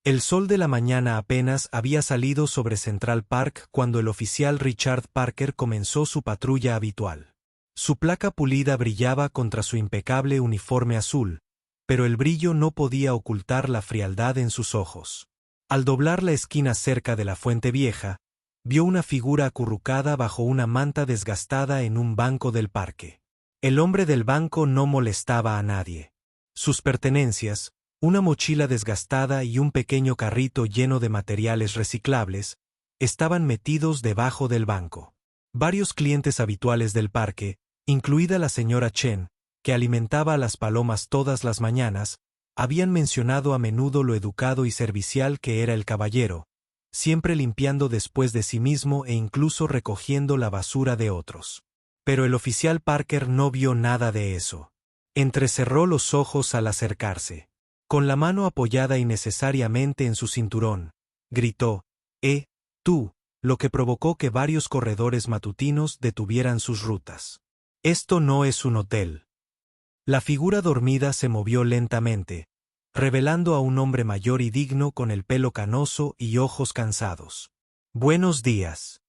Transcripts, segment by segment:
El sol de la mañana apenas había salido sobre Central Park cuando el oficial Richard Parker comenzó su patrulla habitual. Su placa pulida brillaba contra su impecable uniforme azul, pero el brillo no podía ocultar la frialdad en sus ojos. Al doblar la esquina cerca de la Fuente Vieja, vio una figura acurrucada bajo una manta desgastada en un banco del parque. El hombre del banco no molestaba a nadie. Sus pertenencias, una mochila desgastada y un pequeño carrito lleno de materiales reciclables, estaban metidos debajo del banco. Varios clientes habituales del parque, incluida la señora Chen, que alimentaba a las palomas todas las mañanas, habían mencionado a menudo lo educado y servicial que era el caballero, siempre limpiando después de sí mismo e incluso recogiendo la basura de otros. Pero el oficial Parker no vio nada de eso. Entrecerró los ojos al acercarse. Con la mano apoyada innecesariamente en su cinturón, gritó, tú, lo que provocó que varios corredores matutinos detuvieran sus rutas. Esto no es un hotel. La figura dormida se movió lentamente, revelando a un hombre mayor y digno con el pelo canoso y ojos cansados. Buenos días.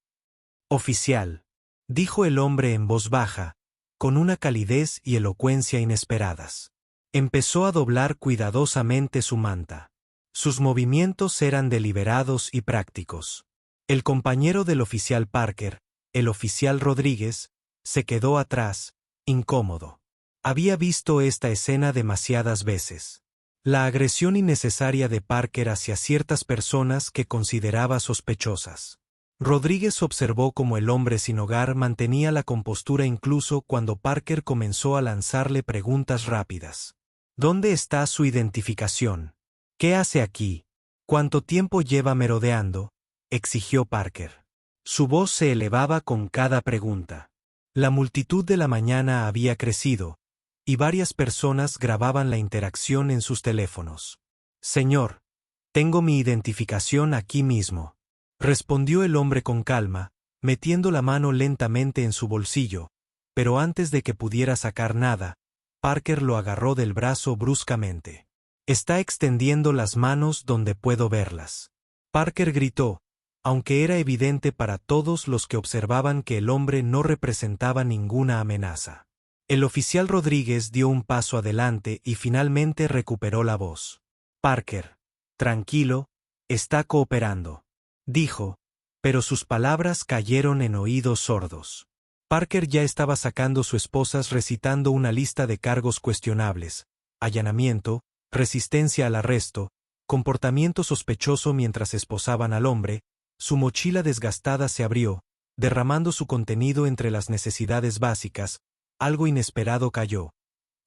Oficial, dijo el hombre en voz baja, con una calidez y elocuencia inesperadas. Empezó a doblar cuidadosamente su manta. Sus movimientos eran deliberados y prácticos. El compañero del oficial Parker, el oficial Rodríguez, se quedó atrás, incómodo. Había visto esta escena demasiadas veces. La agresión innecesaria de Parker hacia ciertas personas que consideraba sospechosas. Rodríguez observó cómo el hombre sin hogar mantenía la compostura incluso cuando Parker comenzó a lanzarle preguntas rápidas. ¿Dónde está su identificación? ¿Qué hace aquí? ¿Cuánto tiempo lleva merodeando?, exigió Parker. Su voz se elevaba con cada pregunta. La multitud de la mañana había crecido, y varias personas grababan la interacción en sus teléfonos. Señor, tengo mi identificación aquí mismo, respondió el hombre con calma, metiendo la mano lentamente en su bolsillo, pero antes de que pudiera sacar nada, Parker lo agarró del brazo bruscamente. Está extendiendo las manos donde puedo verlas. Parker gritó, aunque era evidente para todos los que observaban que el hombre no representaba ninguna amenaza. El oficial Rodríguez dio un paso adelante y finalmente recuperó la voz. Parker, tranquilo, está cooperando, dijo, pero sus palabras cayeron en oídos sordos. Parker ya estaba sacando su esposas recitando una lista de cargos cuestionables: allanamiento, resistencia al arresto, comportamiento sospechoso mientras esposaban al hombre. Su mochila desgastada se abrió, derramando su contenido entre las necesidades básicas. Algo inesperado cayó.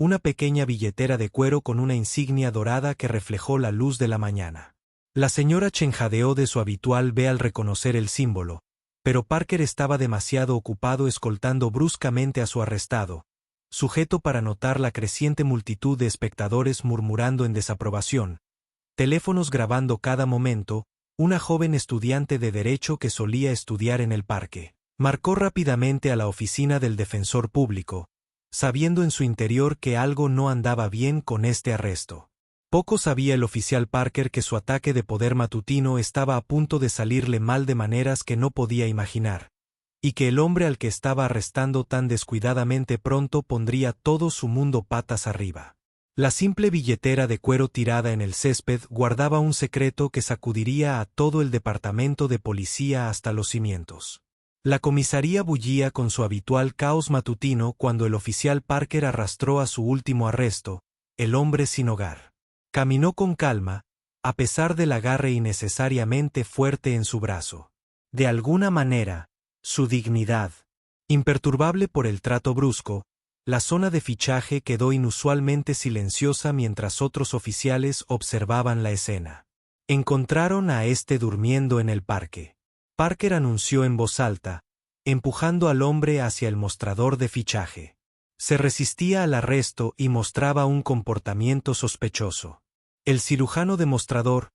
Una pequeña billetera de cuero con una insignia dorada que reflejó la luz de la mañana. La señora Chen jadeó de su habitual ve al reconocer el símbolo, pero Parker estaba demasiado ocupado escoltando bruscamente a su arrestado, sujeto para notar la creciente multitud de espectadores murmurando en desaprobación, teléfonos grabando cada momento. Una joven estudiante de Derecho que solía estudiar en el parque marcó rápidamente a la oficina del defensor público, sabiendo en su interior que algo no andaba bien con este arresto. Poco sabía el oficial Parker que su ataque de poder matutino estaba a punto de salirle mal de maneras que no podía imaginar, y que el hombre al que estaba arrestando tan descuidadamente pronto pondría todo su mundo patas arriba. La simple billetera de cuero tirada en el césped guardaba un secreto que sacudiría a todo el departamento de policía hasta los cimientos. La comisaría bullía con su habitual caos matutino cuando el oficial Parker arrastró a su último arresto, el hombre sin hogar. Caminó con calma, a pesar del agarre innecesariamente fuerte en su brazo. De alguna manera, su dignidad, imperturbable por el trato brusco, la zona de fichaje quedó inusualmente silenciosa mientras otros oficiales observaban la escena. Encontraron a este durmiendo en el parque. Parker anunció en voz alta, empujando al hombre hacia el mostrador de fichaje. Se resistía al arresto y mostraba un comportamiento sospechoso. El cirujano demostrador,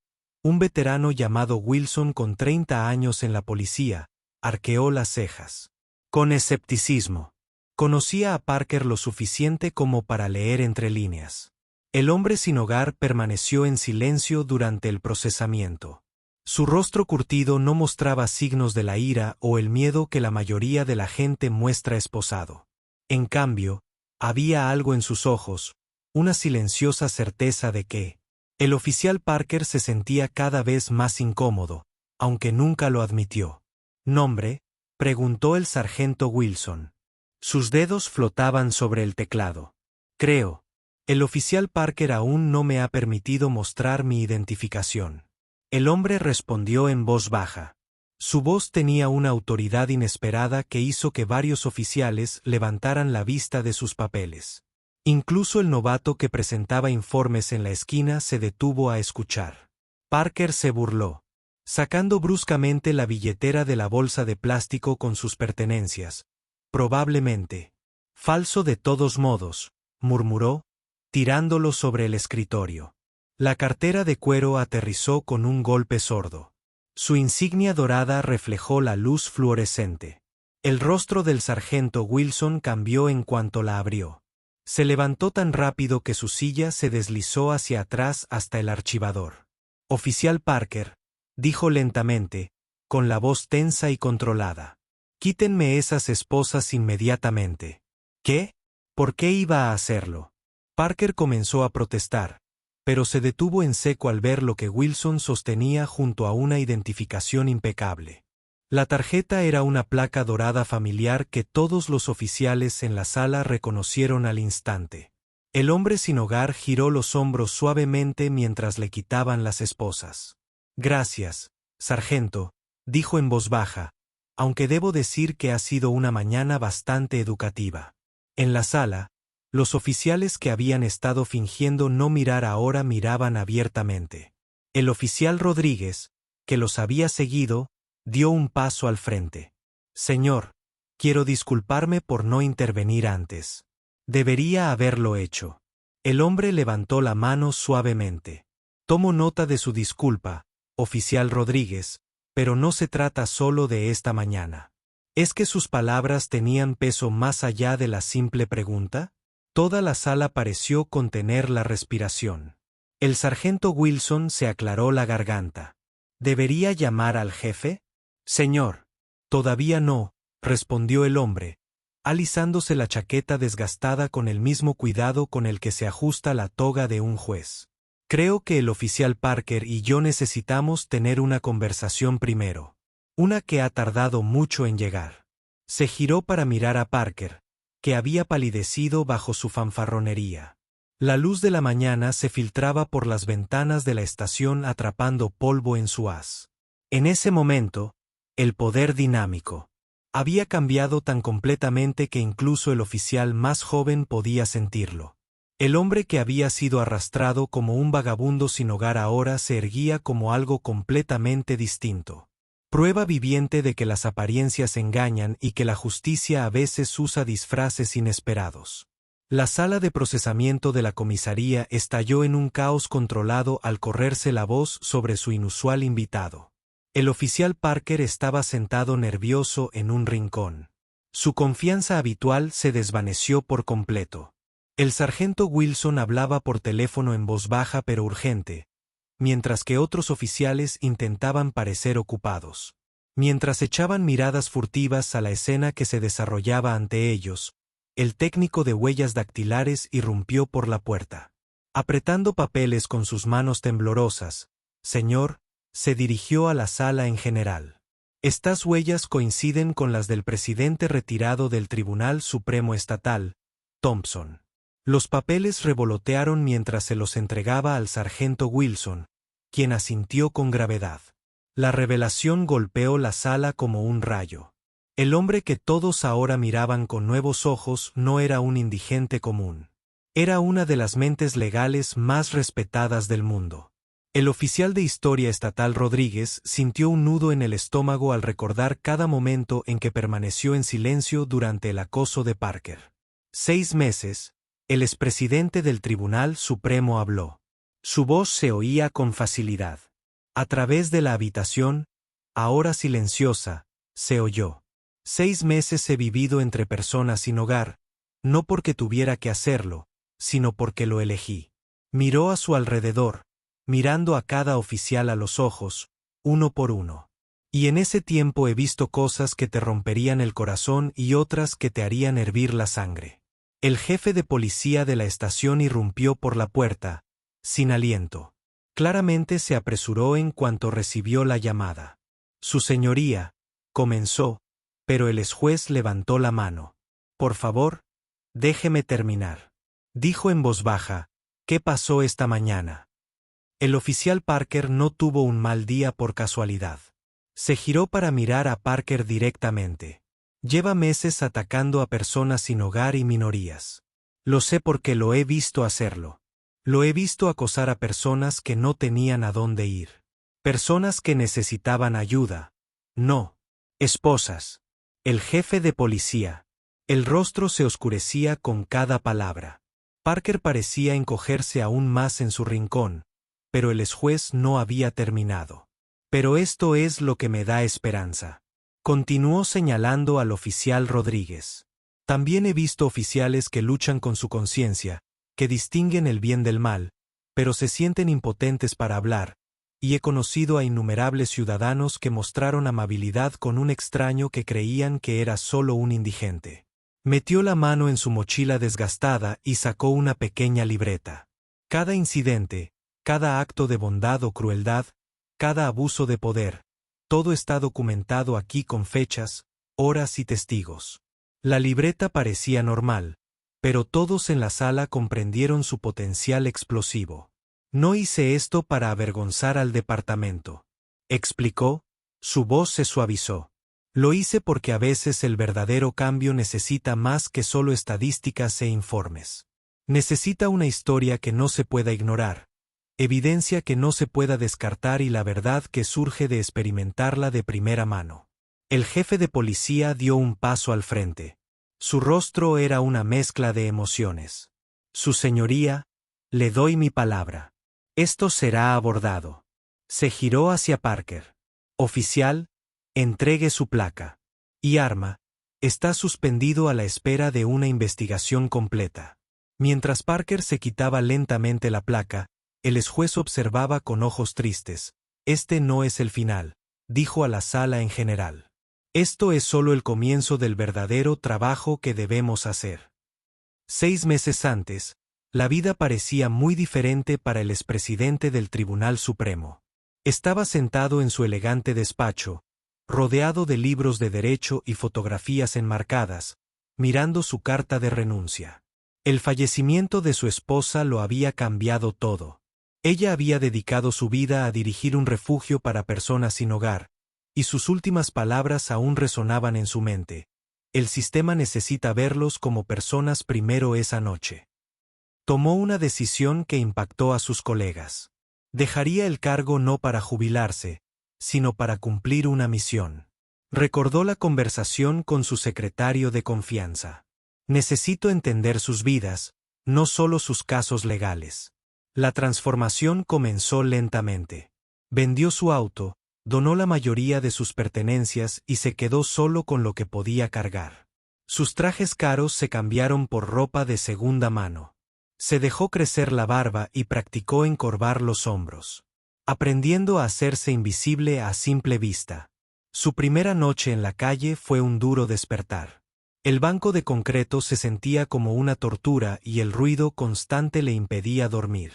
un veterano llamado Wilson con 30 años en la policía, arqueó las cejas. Con escepticismo. Conocía a Parker lo suficiente como para leer entre líneas. El hombre sin hogar permaneció en silencio durante el procesamiento. Su rostro curtido no mostraba signos de la ira o el miedo que la mayoría de la gente muestra esposado. En cambio, había algo en sus ojos, una silenciosa certeza de que el oficial Parker se sentía cada vez más incómodo, aunque nunca lo admitió. ¿Nombre?, preguntó el sargento Wilson. Sus dedos flotaban sobre el teclado. Creo. El oficial Parker aún no me ha permitido mostrar mi identificación. El hombre respondió en voz baja. Su voz tenía una autoridad inesperada que hizo que varios oficiales levantaran la vista de sus papeles. Incluso el novato que presentaba informes en la esquina se detuvo a escuchar. Parker se burló, sacando bruscamente la billetera de la bolsa de plástico con sus pertenencias. Probablemente. Falso de todos modos, murmuró, tirándolo sobre el escritorio. La cartera de cuero aterrizó con un golpe sordo. Su insignia dorada reflejó la luz fluorescente. El rostro del sargento Wilson cambió en cuanto la abrió. Se levantó tan rápido que su silla se deslizó hacia atrás hasta el archivador. Oficial Parker, dijo lentamente, con la voz tensa y controlada. Quítenme esas esposas inmediatamente. ¿Qué? ¿Por qué iba a hacerlo? Parker comenzó a protestar, pero se detuvo en seco al ver lo que Wilson sostenía junto a una identificación impecable. La tarjeta era una placa dorada familiar que todos los oficiales en la sala reconocieron al instante. El hombre sin hogar giró los hombros suavemente mientras le quitaban las esposas. Gracias, sargento, dijo en voz baja, aunque debo decir que ha sido una mañana bastante educativa. En la sala, los oficiales que habían estado fingiendo no mirar ahora miraban abiertamente. El oficial Rodríguez, que los había seguido, dio un paso al frente. Señor, quiero disculparme por no intervenir antes. Debería haberlo hecho. El hombre levantó la mano suavemente. Tomo nota de su disculpa, oficial Rodríguez, pero no se trata solo de esta mañana. ¿Es que sus palabras tenían peso más allá de la simple pregunta? Toda la sala pareció contener la respiración. El sargento Wilson se aclaró la garganta. ¿Debería llamar al jefe? Señor. Todavía no, respondió el hombre, alisándose la chaqueta desgastada con el mismo cuidado con el que se ajusta la toga de un juez. Creo que el oficial Parker y yo necesitamos tener una conversación primero. Una que ha tardado mucho en llegar. Se giró para mirar a Parker, que había palidecido bajo su fanfarronería. La luz de la mañana se filtraba por las ventanas de la estación atrapando polvo en su haz. En ese momento, el poder dinámico había cambiado tan completamente que incluso el oficial más joven podía sentirlo. El hombre que había sido arrastrado como un vagabundo sin hogar ahora se erguía como algo completamente distinto. Prueba viviente de que las apariencias engañan y que la justicia a veces usa disfraces inesperados. La sala de procesamiento de la comisaría estalló en un caos controlado al correrse la voz sobre su inusual invitado. El oficial Parker estaba sentado nervioso en un rincón. Su confianza habitual se desvaneció por completo. El sargento Wilson hablaba por teléfono en voz baja pero urgente, mientras que otros oficiales intentaban parecer ocupados. Mientras echaban miradas furtivas a la escena que se desarrollaba ante ellos, el técnico de huellas dactilares irrumpió por la puerta. Apretando papeles con sus manos temblorosas, señor, se dirigió a la sala en general. Estas huellas coinciden con las del presidente retirado del Tribunal Supremo Estatal, Thompson. Los papeles revolotearon mientras se los entregaba al sargento Wilson, quien asintió con gravedad. La revelación golpeó la sala como un rayo. El hombre que todos ahora miraban con nuevos ojos no era un indigente común. Era una de las mentes legales más respetadas del mundo. El oficial de historia estatal Rodríguez sintió un nudo en el estómago al recordar cada momento en que permaneció en silencio durante el acoso de Parker. 6 meses, el expresidente del Tribunal Supremo habló. Su voz se oía con facilidad. A través de la habitación, ahora silenciosa, se oyó. 6 meses he vivido entre personas sin hogar, no porque tuviera que hacerlo, sino porque lo elegí. Miró a su alrededor, mirando a cada oficial a los ojos, uno por uno. Y en ese tiempo he visto cosas que te romperían el corazón y otras que te harían hervir la sangre. El jefe de policía de la estación irrumpió por la puerta, sin aliento. Claramente se apresuró en cuanto recibió la llamada. Su señoría, comenzó, pero el juez levantó la mano. Por favor, déjeme terminar. Dijo en voz baja, ¿qué pasó esta mañana? El oficial Parker no tuvo un mal día por casualidad. Se giró para mirar a Parker directamente. Lleva meses atacando a personas sin hogar y minorías. Lo sé porque lo he visto hacerlo. Lo he visto acosar a personas que no tenían a dónde ir. Personas que necesitaban ayuda. No. Esposas. El jefe de policía. El rostro se oscurecía con cada palabra. Parker parecía encogerse aún más en su rincón, pero el juez no había terminado. Pero esto es lo que me da esperanza. Continuó señalando al oficial Rodríguez. También he visto oficiales que luchan con su conciencia, que distinguen el bien del mal, pero se sienten impotentes para hablar, y he conocido a innumerables ciudadanos que mostraron amabilidad con un extraño que creían que era solo un indigente. Metió la mano en su mochila desgastada y sacó una pequeña libreta. Cada incidente, cada acto de bondad o crueldad, cada abuso de poder, todo está documentado aquí con fechas, horas y testigos. La libreta parecía normal, pero todos en la sala comprendieron su potencial explosivo. No hice esto para avergonzar al departamento, explicó, su voz se suavizó. Lo hice porque a veces el verdadero cambio necesita más que solo estadísticas e informes. Necesita una historia que no se pueda ignorar, evidencia que no se pueda descartar y la verdad que surge de experimentarla de primera mano. El jefe de policía dio un paso al frente. Su rostro era una mezcla de emociones. Su señoría, le doy mi palabra. Esto será abordado. Se giró hacia Parker. Oficial, entregue su placa. Y arma, está suspendido a la espera de una investigación completa. Mientras Parker se quitaba lentamente la placa, el juez observaba con ojos tristes. Este no es el final, dijo a la sala en general. Esto es solo el comienzo del verdadero trabajo que debemos hacer. 6 meses antes, la vida parecía muy diferente para el expresidente del Tribunal Supremo. Estaba sentado en su elegante despacho, rodeado de libros de derecho y fotografías enmarcadas, mirando su carta de renuncia. El fallecimiento de su esposa lo había cambiado todo. Ella había dedicado su vida a dirigir un refugio para personas sin hogar, y sus últimas palabras aún resonaban en su mente. El sistema necesita verlos como personas primero esa noche. Tomó una decisión que impactó a sus colegas. Dejaría el cargo no para jubilarse, sino para cumplir una misión. Recordó la conversación con su secretario de confianza. Necesito entender sus vidas, no solo sus casos legales. La transformación comenzó lentamente. Vendió su auto, donó la mayoría de sus pertenencias y se quedó solo con lo que podía cargar. Sus trajes caros se cambiaron por ropa de segunda mano. Se dejó crecer la barba y practicó encorvar los hombros, aprendiendo a hacerse invisible a simple vista. Su primera noche en la calle fue un duro despertar. El banco de concreto se sentía como una tortura y el ruido constante le impedía dormir.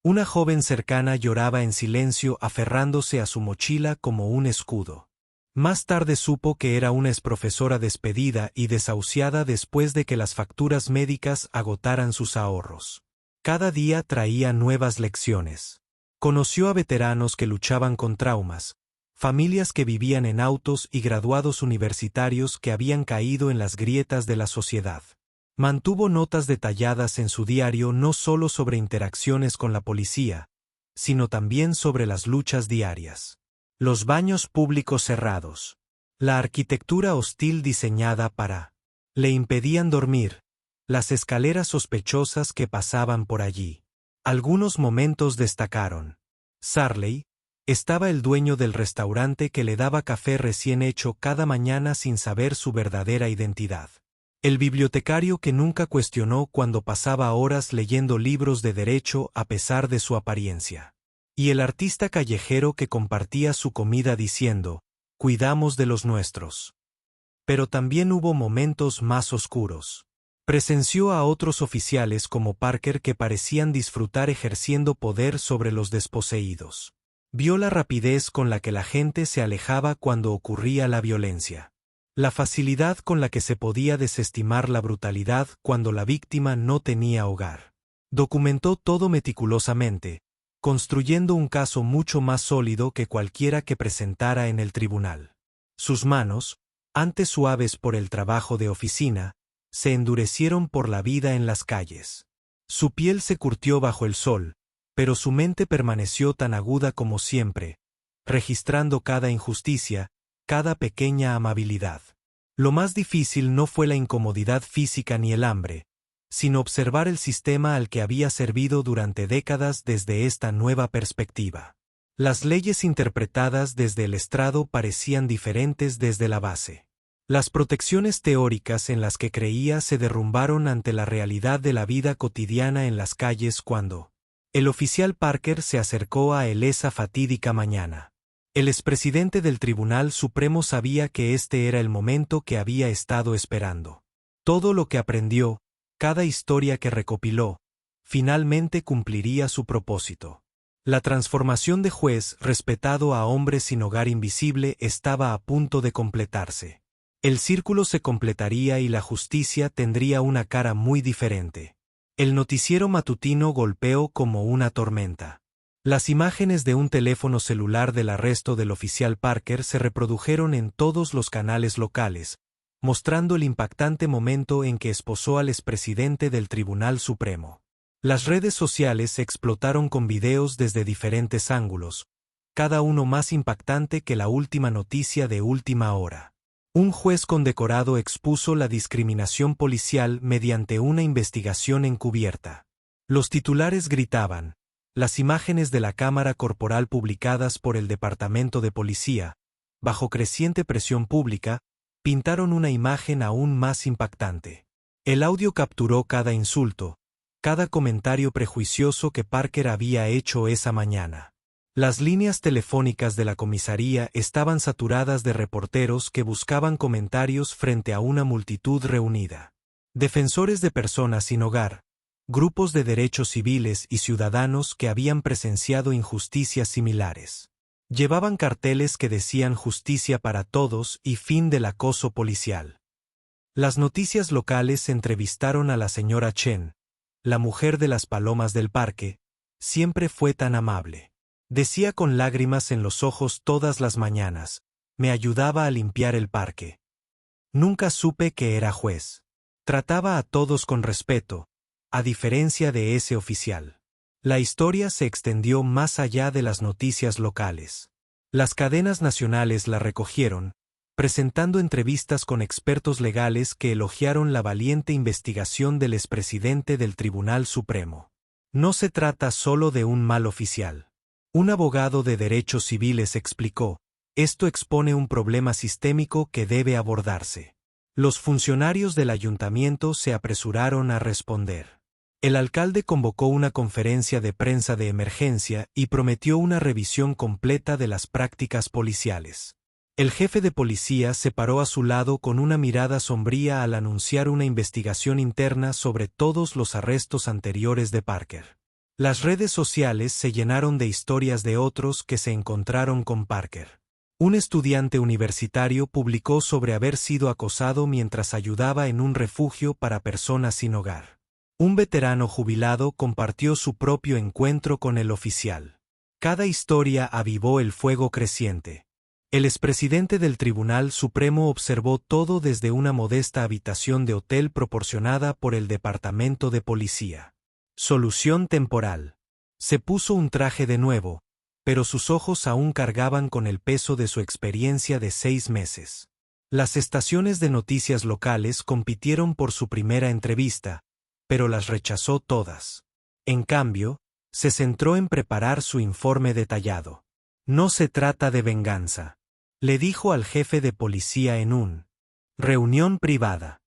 Una joven cercana lloraba en silencio aferrándose a su mochila como un escudo. Más tarde supo que era una exprofesora despedida y desahuciada después de que las facturas médicas agotaran sus ahorros. Cada día traía nuevas lecciones. Conoció a veteranos que luchaban con traumas, familias que vivían en autos y graduados universitarios que habían caído en las grietas de la sociedad. Mantuvo notas detalladas en su diario no solo sobre interacciones con la policía, sino también sobre las luchas diarias. Los baños públicos cerrados. La arquitectura hostil diseñada para. Le impedían dormir. Las escaleras sospechosas que pasaban por allí. Algunos momentos destacaron. Sarley, estaba el dueño del restaurante que le daba café recién hecho cada mañana sin saber su verdadera identidad. El bibliotecario que nunca cuestionó cuando pasaba horas leyendo libros de derecho a pesar de su apariencia. Y el artista callejero que compartía su comida diciendo, «Cuidamos de los nuestros». Pero también hubo momentos más oscuros. Presenció a otros oficiales como Parker que parecían disfrutar ejerciendo poder sobre los desposeídos. Vio la rapidez con la que la gente se alejaba cuando ocurría la violencia. La facilidad con la que se podía desestimar la brutalidad cuando la víctima no tenía hogar. Documentó todo meticulosamente, construyendo un caso mucho más sólido que cualquiera que presentara en el tribunal. Sus manos, antes suaves por el trabajo de oficina, se endurecieron por la vida en las calles. Su piel se curtió bajo el sol, pero su mente permaneció tan aguda como siempre, registrando cada injusticia, cada pequeña amabilidad. Lo más difícil no fue la incomodidad física ni el hambre, sino observar el sistema al que había servido durante décadas desde esta nueva perspectiva. Las leyes interpretadas desde el estrado parecían diferentes desde la base. Las protecciones teóricas en las que creía se derrumbaron ante la realidad de la vida cotidiana en las calles cuando el oficial Parker se acercó a él esa fatídica mañana. El expresidente del Tribunal Supremo sabía que este era el momento que había estado esperando. Todo lo que aprendió, cada historia que recopiló, finalmente cumpliría su propósito. La transformación de juez respetado a hombre sin hogar invisible estaba a punto de completarse. El círculo se completaría y la justicia tendría una cara muy diferente. El noticiero matutino golpeó como una tormenta. Las imágenes de un teléfono celular del arresto del oficial Parker se reprodujeron en todos los canales locales, mostrando el impactante momento en que esposó al expresidente del Tribunal Supremo. Las redes sociales explotaron con videos desde diferentes ángulos, cada uno más impactante que la última noticia de última hora. Un juez condecorado expuso la discriminación policial mediante una investigación encubierta. Los titulares gritaban, las imágenes de la cámara corporal publicadas por el Departamento de Policía, bajo creciente presión pública, pintaron una imagen aún más impactante. El audio capturó cada insulto, cada comentario prejuicioso que Parker había hecho esa mañana. Las líneas telefónicas de la comisaría estaban saturadas de reporteros que buscaban comentarios frente a una multitud reunida. Defensores de personas sin hogar, grupos de derechos civiles y ciudadanos que habían presenciado injusticias similares. Llevaban carteles que decían justicia para todos y fin del acoso policial. Las noticias locales entrevistaron a la señora Chen, la mujer de las palomas del parque, siempre fue tan amable. Decía con lágrimas en los ojos todas las mañanas, me ayudaba a limpiar el parque. Nunca supe que era juez. Trataba a todos con respeto, a diferencia de ese oficial. La historia se extendió más allá de las noticias locales. Las cadenas nacionales la recogieron, presentando entrevistas con expertos legales que elogiaron la valiente investigación del expresidente del Tribunal Supremo. No se trata solo de un mal oficial. Un abogado de derechos civiles explicó, esto expone un problema sistémico que debe abordarse. Los funcionarios del ayuntamiento se apresuraron a responder. El alcalde convocó una conferencia de prensa de emergencia y prometió una revisión completa de las prácticas policiales. El jefe de policía se paró a su lado con una mirada sombría al anunciar una investigación interna sobre todos los arrestos anteriores de Parker. Las redes sociales se llenaron de historias de otros que se encontraron con Parker. Un estudiante universitario publicó sobre haber sido acosado mientras ayudaba en un refugio para personas sin hogar. Un veterano jubilado compartió su propio encuentro con el oficial. Cada historia avivó el fuego creciente. El expresidente del Tribunal Supremo observó todo desde una modesta habitación de hotel proporcionada por el Departamento de Policía. Solución temporal. Se puso un traje de nuevo, pero sus ojos aún cargaban con el peso de su experiencia de 6 meses. Las estaciones de noticias locales compitieron por su primera entrevista, pero las rechazó todas. En cambio, se centró en preparar su informe detallado. No se trata de venganza, le dijo al jefe de policía en una reunión privada.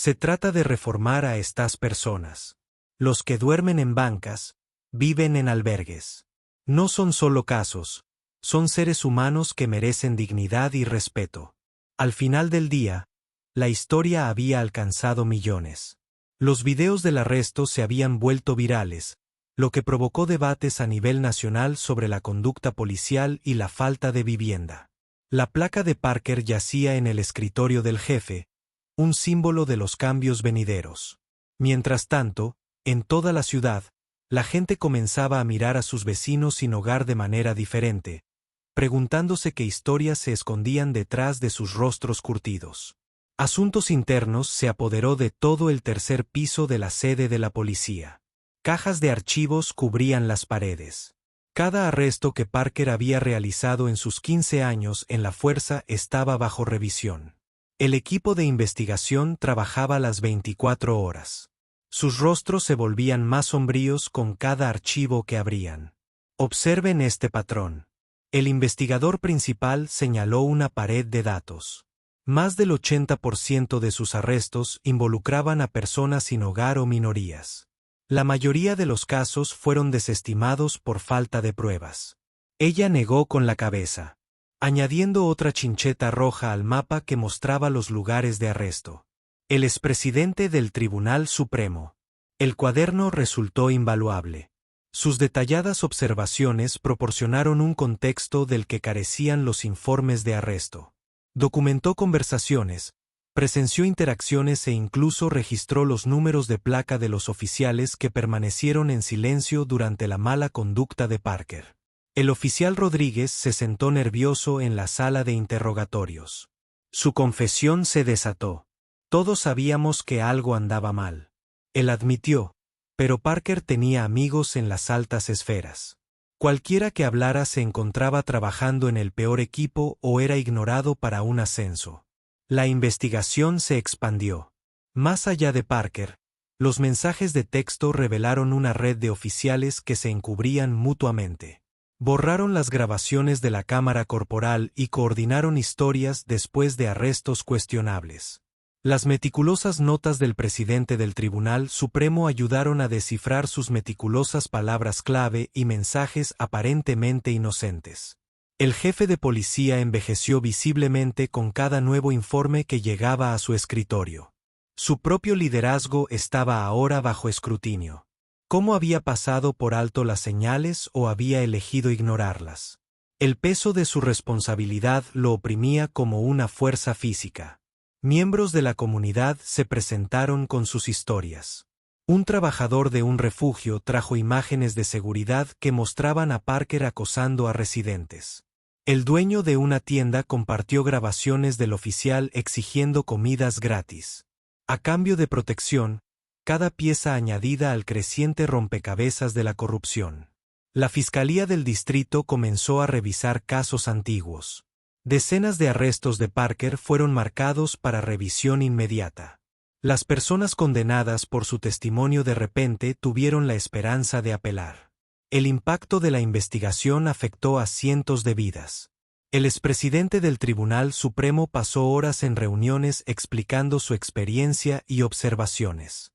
Se trata de reformar a estas personas. Los que duermen en bancas, viven en albergues. No son solo casos, son seres humanos que merecen dignidad y respeto. Al final del día, la historia había alcanzado millones. Los videos del arresto se habían vuelto virales, lo que provocó debates a nivel nacional sobre la conducta policial y la falta de vivienda. La placa de Parker yacía en el escritorio del jefe, un símbolo de los cambios venideros. Mientras tanto, en toda la ciudad, la gente comenzaba a mirar a sus vecinos sin hogar de manera diferente, preguntándose qué historias se escondían detrás de sus rostros curtidos. Asuntos Internos se apoderó de todo el tercer piso de la sede de la policía. Cajas de archivos cubrían las paredes. Cada arresto que Parker había realizado en sus 15 años en la fuerza estaba bajo revisión. El equipo de investigación trabajaba las 24 horas. Sus rostros se volvían más sombríos con cada archivo que abrían. Observen este patrón. El investigador principal señaló una pared de datos. Más del 80% de sus arrestos involucraban a personas sin hogar o minorías. La mayoría de los casos fueron desestimados por falta de pruebas. Ella negó con la cabeza, añadiendo otra chincheta roja al mapa que mostraba los lugares de arresto. El expresidente del Tribunal Supremo. El cuaderno resultó invaluable. Sus detalladas observaciones proporcionaron un contexto del que carecían los informes de arresto. Documentó conversaciones, presenció interacciones e incluso registró los números de placa de los oficiales que permanecieron en silencio durante la mala conducta de Parker. El oficial Rodríguez se sentó nervioso en la sala de interrogatorios. Su confesión se desató. Todos sabíamos que algo andaba mal. Él admitió, pero Parker tenía amigos en las altas esferas. Cualquiera que hablara se encontraba trabajando en el peor equipo o era ignorado para un ascenso. La investigación se expandió. Más allá de Parker, los mensajes de texto revelaron una red de oficiales que se encubrían mutuamente. Borraron las grabaciones de la cámara corporal y coordinaron historias después de arrestos cuestionables. Las meticulosas notas del presidente del Tribunal Supremo ayudaron a descifrar sus meticulosas palabras clave y mensajes aparentemente inocentes. El jefe de policía envejeció visiblemente con cada nuevo informe que llegaba a su escritorio. Su propio liderazgo estaba ahora bajo escrutinio. ¿Cómo había pasado por alto las señales o había elegido ignorarlas? El peso de su responsabilidad lo oprimía como una fuerza física. Miembros de la comunidad se presentaron con sus historias. Un trabajador de un refugio trajo imágenes de seguridad que mostraban a Parker acosando a residentes. El dueño de una tienda compartió grabaciones del oficial exigiendo comidas gratis. A cambio de protección, cada pieza añadida al creciente rompecabezas de la corrupción. La Fiscalía del Distrito comenzó a revisar casos antiguos. Decenas de arrestos de Parker fueron marcados para revisión inmediata. Las personas condenadas por su testimonio de repente tuvieron la esperanza de apelar. El impacto de la investigación afectó a cientos de vidas. El expresidente del Tribunal Supremo pasó horas en reuniones explicando su experiencia y observaciones.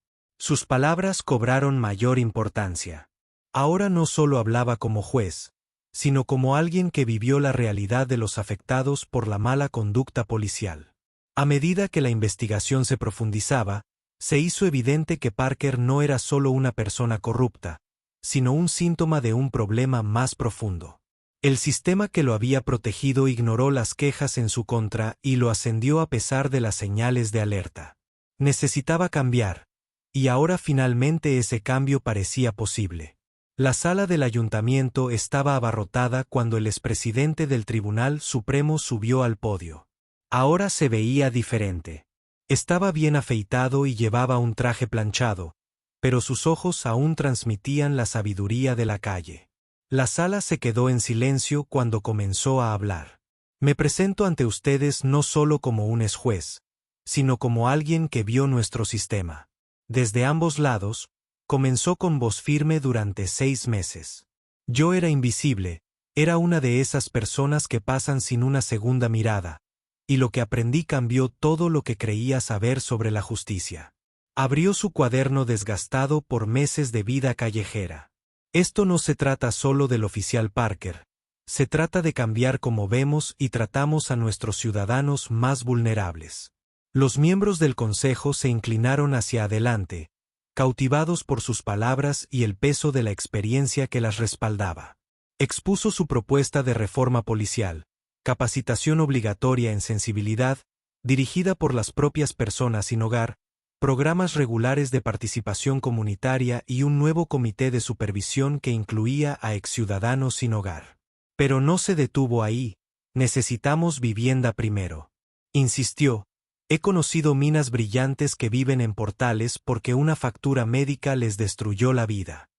Sus palabras cobraron mayor importancia. Ahora no solo hablaba como juez, sino como alguien que vivió la realidad de los afectados por la mala conducta policial. A medida que la investigación se profundizaba, se hizo evidente que Parker no era solo una persona corrupta, sino un síntoma de un problema más profundo. El sistema que lo había protegido ignoró las quejas en su contra y lo ascendió a pesar de las señales de alerta. Necesitaba cambiar, y ahora finalmente ese cambio parecía posible. La sala del ayuntamiento estaba abarrotada cuando el expresidente del Tribunal Supremo subió al podio. Ahora se veía diferente. Estaba bien afeitado y llevaba un traje planchado, pero sus ojos aún transmitían la sabiduría de la calle. La sala se quedó en silencio cuando comenzó a hablar. Me presento ante ustedes no solo como un ex juez, sino como alguien que vio nuestro sistema. Desde ambos lados, comenzó con voz firme durante 6 meses. Yo era invisible, era una de esas personas que pasan sin una segunda mirada, y lo que aprendí cambió todo lo que creía saber sobre la justicia. Abrió su cuaderno desgastado por meses de vida callejera. Esto no se trata solo del oficial Parker. Se trata de cambiar cómo vemos y tratamos a nuestros ciudadanos más vulnerables. Los miembros del consejo se inclinaron hacia adelante, cautivados por sus palabras y el peso de la experiencia que las respaldaba. Expuso su propuesta de reforma policial, capacitación obligatoria en sensibilidad, dirigida por las propias personas sin hogar, programas regulares de participación comunitaria y un nuevo comité de supervisión que incluía a exciudadanos sin hogar. Pero no se detuvo ahí, necesitamos vivienda primero. Insistió, he conocido minas brillantes que viven en portales porque una factura médica les destruyó la vida.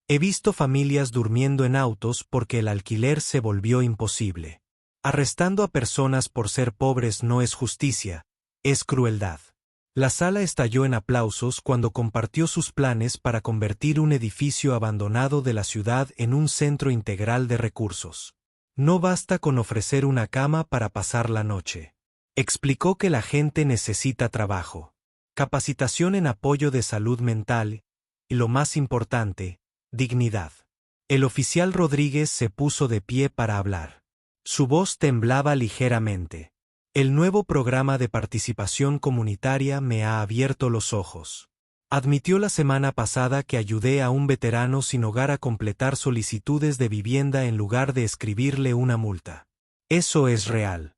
He visto familias durmiendo en autos porque el alquiler se volvió imposible. Arrestando a personas por ser pobres no es justicia, es crueldad. La sala estalló en aplausos cuando compartió sus planes para convertir un edificio abandonado de la ciudad en un centro integral de recursos. No basta con ofrecer una cama para pasar la noche. Explicó que la gente necesita trabajo, capacitación en apoyo de salud mental y, lo más importante, dignidad. El oficial Rodríguez se puso de pie para hablar. Su voz temblaba ligeramente. El nuevo programa de participación comunitaria me ha abierto los ojos. Admitió la semana pasada que ayudé a un veterano sin hogar a completar solicitudes de vivienda en lugar de escribirle una multa. Eso es real.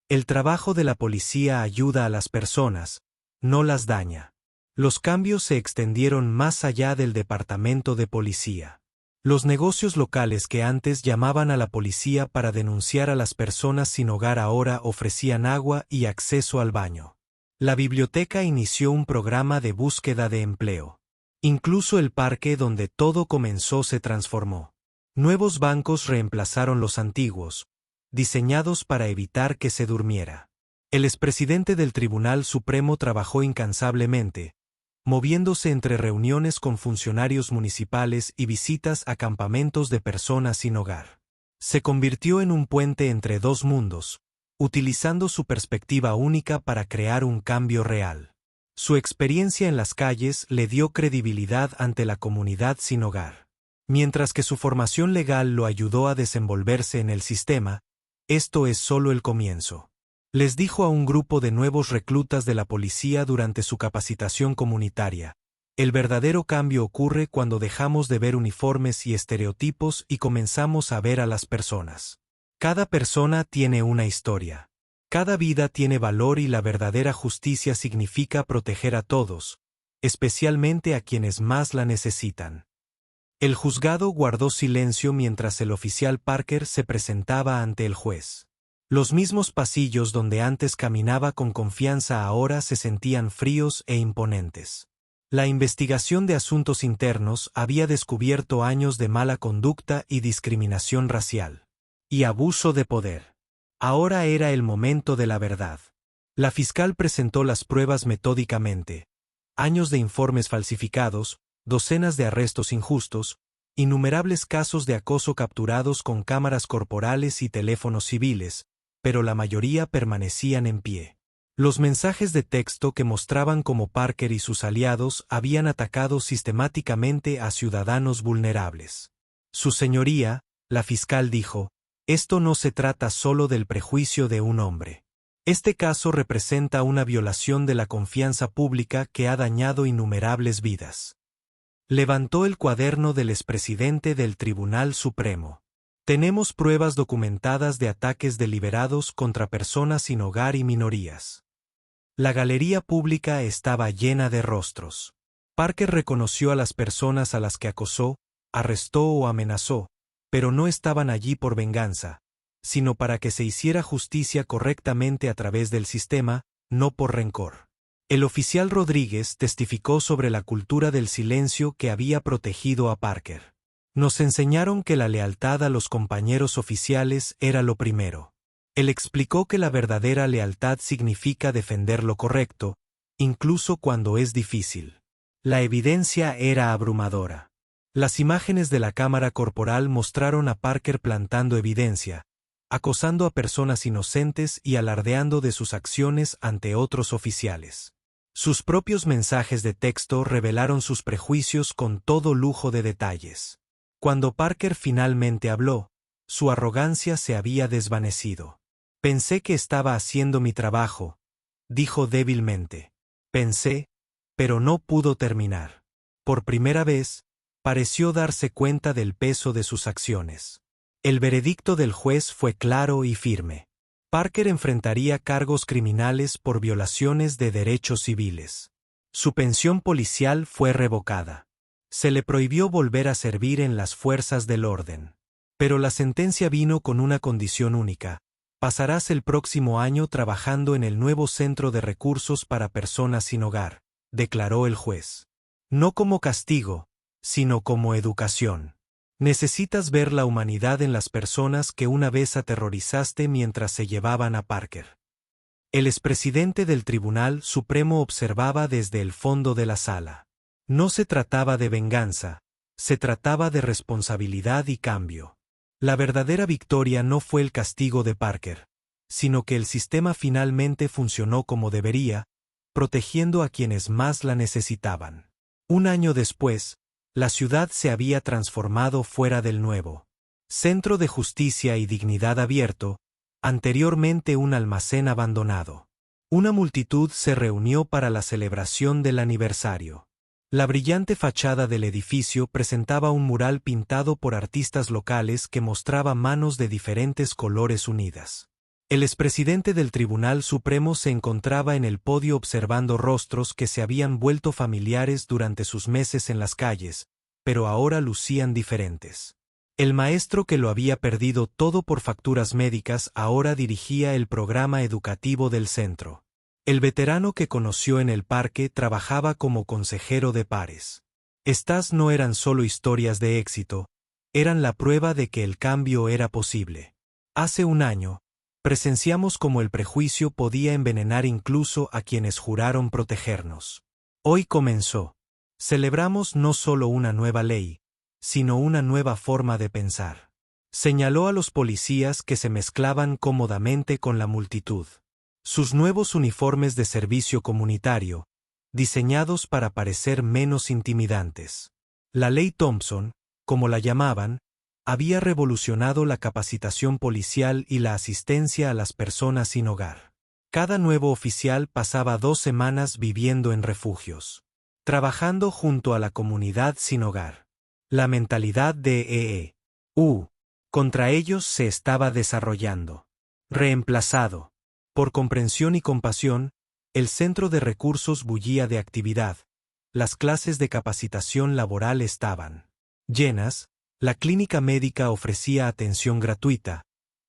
El trabajo de la policía ayuda a las personas, no las daña. Los cambios se extendieron más allá del departamento de policía. Los negocios locales que antes llamaban a la policía para denunciar a las personas sin hogar ahora ofrecían agua y acceso al baño. La biblioteca inició un programa de búsqueda de empleo. Incluso el parque donde todo comenzó se transformó. Nuevos bancos reemplazaron los antiguos, diseñados para evitar que se durmiera. El expresidente del Tribunal Supremo trabajó incansablemente, moviéndose entre reuniones con funcionarios municipales y visitas a campamentos de personas sin hogar. Se convirtió en un puente entre dos mundos, utilizando su perspectiva única para crear un cambio real. Su experiencia en las calles le dio credibilidad ante la comunidad sin hogar. Mientras que su formación legal lo ayudó a desenvolverse en el sistema, esto es solo el comienzo. Les dijo a un grupo de nuevos reclutas de la policía durante su capacitación comunitaria: el verdadero cambio ocurre cuando dejamos de ver uniformes y estereotipos y comenzamos a ver a las personas. Cada persona tiene una historia. Cada vida tiene valor y la verdadera justicia significa proteger a todos, especialmente a quienes más la necesitan. El juzgado guardó silencio mientras el oficial Parker se presentaba ante el juez. Los mismos pasillos donde antes caminaba con confianza ahora se sentían fríos e imponentes. La investigación de asuntos internos había descubierto años de mala conducta y discriminación racial. Y abuso de poder. Ahora era el momento de la verdad. La fiscal presentó las pruebas metódicamente. Años de informes falsificados, docenas de arrestos injustos, innumerables casos de acoso capturados con cámaras corporales y teléfonos civiles, pero la mayoría permanecían en pie. Los mensajes de texto que mostraban cómo Parker y sus aliados habían atacado sistemáticamente a ciudadanos vulnerables. Su señoría, la fiscal dijo, esto no se trata solo del prejuicio de un hombre. Este caso representa una violación de la confianza pública que ha dañado innumerables vidas. Levantó el cuaderno del expresidente del Tribunal Supremo. Tenemos pruebas documentadas de ataques deliberados contra personas sin hogar y minorías. La galería pública estaba llena de rostros. Parker reconoció a las personas a las que acosó, arrestó o amenazó, pero no estaban allí por venganza, sino para que se hiciera justicia correctamente a través del sistema, no por rencor. El oficial Rodríguez testificó sobre la cultura del silencio que había protegido a Parker. Nos enseñaron que la lealtad a los compañeros oficiales era lo primero. Él explicó que la verdadera lealtad significa defender lo correcto, incluso cuando es difícil. La evidencia era abrumadora. Las imágenes de la cámara corporal mostraron a Parker plantando evidencia, acosando a personas inocentes y alardeando de sus acciones ante otros oficiales. Sus propios mensajes de texto revelaron sus prejuicios con todo lujo de detalles. Cuando Parker finalmente habló, su arrogancia se había desvanecido. Pensé que estaba haciendo mi trabajo, dijo débilmente. Pensé, pero no pudo terminar. Por primera vez, pareció darse cuenta del peso de sus acciones. El veredicto del juez fue claro y firme. Parker enfrentaría cargos criminales por violaciones de derechos civiles. Su pensión policial fue revocada. Se le prohibió volver a servir en las fuerzas del orden. Pero la sentencia vino con una condición única. Pasarás el próximo año trabajando en el nuevo Centro de Recursos para Personas sin Hogar, declaró el juez. No como castigo, sino como educación. Necesitas ver la humanidad en las personas que una vez aterrorizaste mientras se llevaban a Parker. El expresidente del Tribunal Supremo observaba desde el fondo de la sala. No se trataba de venganza, se trataba de responsabilidad y cambio. La verdadera victoria no fue el castigo de Parker, sino que el sistema finalmente funcionó como debería, protegiendo a quienes más la necesitaban. Un año después, la ciudad se había transformado fuera del nuevo Centro de Justicia y Dignidad abierto, anteriormente un almacén abandonado. Una multitud se reunió para la celebración del aniversario. La brillante fachada del edificio presentaba un mural pintado por artistas locales que mostraba manos de diferentes colores unidas. El expresidente del Tribunal Supremo se encontraba en el podio observando rostros que se habían vuelto familiares durante sus meses en las calles, pero ahora lucían diferentes. El maestro que lo había perdido todo por facturas médicas ahora dirigía el programa educativo del centro. El veterano que conoció en el parque trabajaba como consejero de pares. Estas no eran solo historias de éxito, eran la prueba de que el cambio era posible. Hace un año, presenciamos cómo el prejuicio podía envenenar incluso a quienes juraron protegernos. Hoy comenzó. Celebramos no solo una nueva ley, sino una nueva forma de pensar. Señaló a los policías que se mezclaban cómodamente con la multitud. Sus nuevos uniformes de servicio comunitario, diseñados para parecer menos intimidantes. La ley Thompson, como la llamaban, había revolucionado la capacitación policial y la asistencia a las personas sin hogar. Cada nuevo oficial pasaba 2 semanas viviendo en refugios, trabajando junto a la comunidad sin hogar. La mentalidad de contra ellos se estaba desarrollando. Reemplazado. Por comprensión y compasión, el centro de recursos bullía de actividad. Las clases de capacitación laboral estaban llenas, la clínica médica ofrecía atención gratuita,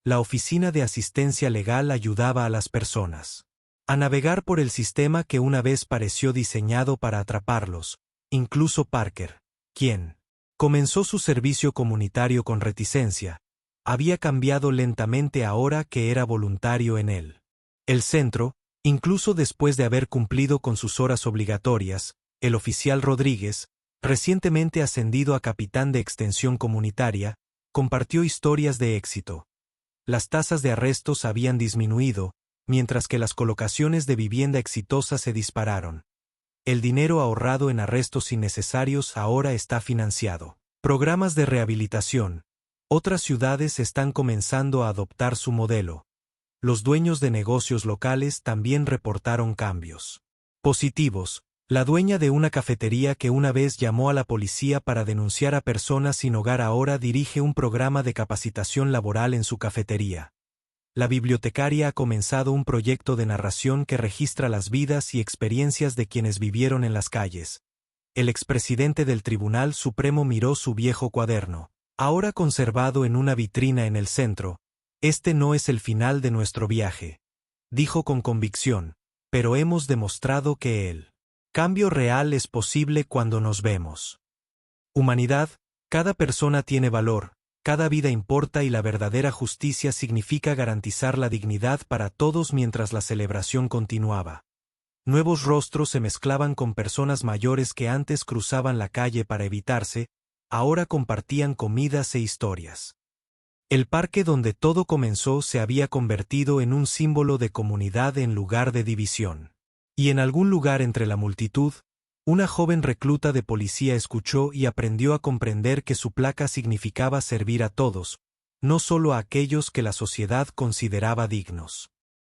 la oficina de asistencia legal ayudaba a las personas a navegar por el sistema que una vez pareció diseñado para atraparlos, incluso Parker, quien comenzó su servicio comunitario con reticencia, había cambiado lentamente ahora que era voluntario en él. El centro, incluso después de haber cumplido con sus horas obligatorias, el oficial Rodríguez, recientemente ascendido a capitán de extensión comunitaria, compartió historias de éxito. Las tasas de arrestos habían disminuido, mientras que las colocaciones de vivienda exitosas se dispararon. El dinero ahorrado en arrestos innecesarios ahora está financiado. Programas de rehabilitación. Otras ciudades están comenzando a adoptar su modelo. Los dueños de negocios locales también reportaron cambios positivos. La dueña de una cafetería que una vez llamó a la policía para denunciar a personas sin hogar ahora dirige un programa de capacitación laboral en su cafetería. La bibliotecaria ha comenzado un proyecto de narración que registra las vidas y experiencias de quienes vivieron en las calles. El expresidente del Tribunal Supremo miró su viejo cuaderno, ahora conservado en una vitrina en el centro. Este no es el final de nuestro viaje, dijo con convicción, pero hemos demostrado que el cambio real es posible cuando nos vemos. Humanidad, cada persona tiene valor, cada vida importa y la verdadera justicia significa garantizar la dignidad para todos mientras la celebración continuaba. Nuevos rostros se mezclaban con personas mayores que antes cruzaban la calle para evitarse, ahora compartían comidas e historias. El parque donde todo comenzó se había convertido en un símbolo de comunidad en lugar de división. Y en algún lugar entre la multitud, una joven recluta de policía escuchó y aprendió a comprender que su placa significaba servir a todos, no solo a aquellos que la sociedad consideraba dignos.